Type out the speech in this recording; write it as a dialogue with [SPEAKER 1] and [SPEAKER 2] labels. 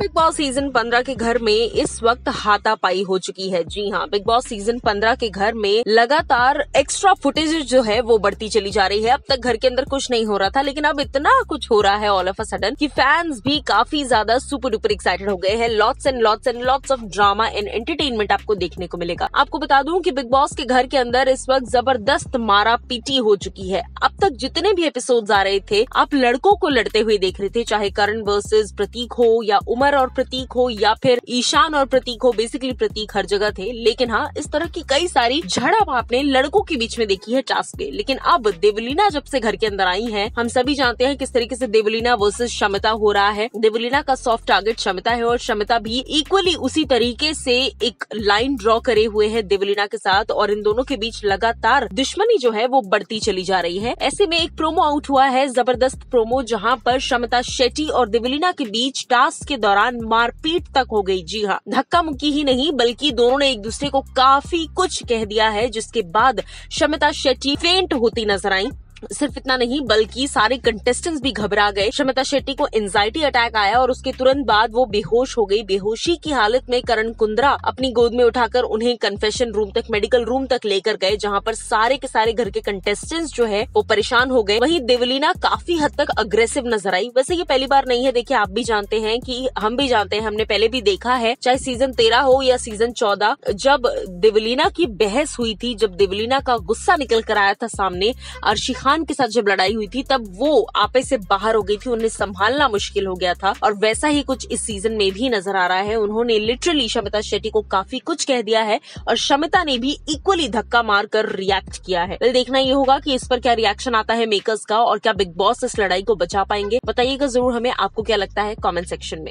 [SPEAKER 1] Big boss season 15 के घर में इस वक्त हाथापाई हो चुकी है। जी हाँ, बिग बॉस सीजन 15 के घर में लगातार एक्स्ट्रा फुटेज जो है वो बढ़ती चली जा रही है। अब तक घर के अंदर कुछ नहीं हो रहा था, लेकिन अब इतना कुछ हो रहा है ऑल ऑफ अ सडन कि फैंस भी काफी ज्यादा सुपर डुपर एक्साइटेड हो गए हैं। Lots and lots of drama and entertainment आपको देखने को मिलेगा। आपको बता दूं कि बिग बॉस के घर के अंदर इस वक्त जबरदस्त मारा पीटी हो चुकी है। अब तक जितने भी एपिसोड्स आ रहे थे, आप लड़कों को लड़ते हुए देख रहे थे, चाहे करण वर्सेस प्रतीक हो या उमर और प्रतीक हो या फिर ईशान और प्रतीक हो। बेसिकली प्रतीक हर जगह थे, लेकिन हाँ, इस तरह की कई सारी झड़प आपने लड़कों के बीच में देखी है टास्क पे। लेकिन अब देवलीना जब से घर के अंदर आई है, हम सभी जानते हैं किस तरीके से देवलीना वर्सेस शमिता हो रहा है। देवलीना का सॉफ्ट टारगेट शमिता है और शमिता भी इक्वली उसी तरीके से एक लाइन ड्रॉ करे हुए है देवलीना के साथ, और इन दोनों के बीच लगातार दुश्मनी जो है वो बढ़ती चली जा रही है। ऐसे में एक प्रोमो आउट हुआ है, जबरदस्त प्रोमो, जहाँ पर शमिता शेट्टी और देवलीना के बीच टास्क के दौरान मारपीट तक हो गई। जी हाँ, धक्का मुक्की ही नहीं बल्कि दोनों ने एक दूसरे को काफी कुछ कह दिया है, जिसके बाद शमिता शेट्टी फेंट होती नजर आई। सिर्फ इतना नहीं बल्कि सारे कंटेस्टेंट्स भी घबरा गए। शमिता शेट्टी को एंजाइटी अटैक आया और उसके तुरंत बाद वो बेहोश हो गई। बेहोशी की हालत में करण कुंद्रा अपनी गोद में उठाकर उन्हें कन्फेशन रूम तक, मेडिकल रूम तक लेकर गए, जहां पर सारे के सारे घर के कंटेस्टेंट्स जो है वो परेशान हो गए। वहीं देवलीना काफी हद तक अग्रेसिव नजर आई। वैसे ये पहली बार नहीं है, देखिए आप भी जानते हैं कि हम भी जानते हैं, हमने पहले भी देखा है, चाहे सीजन 13 हो या सीजन 14, जब देवलीना की बहस हुई थी, जब देवलीना का गुस्सा निकल कर आया था सामने, अर्शी खान के साथ जब लड़ाई हुई थी, तब वो आपे से बाहर हो गई थी, उन्हें संभालना मुश्किल हो गया था। और वैसा ही कुछ इस सीजन में भी नजर आ रहा है। उन्होंने लिटरली शमिता शेट्टी को काफी कुछ कह दिया है और शमिता ने भी इक्वली धक्का मारकर रिएक्ट किया है। देखना ये होगा कि इस पर क्या रिएक्शन आता है मेकर्स का और क्या बिग बॉस इस लड़ाई को बचा पाएंगे। बताइएगा जरूर हमें, आपको क्या लगता है कमेंट सेक्शन में।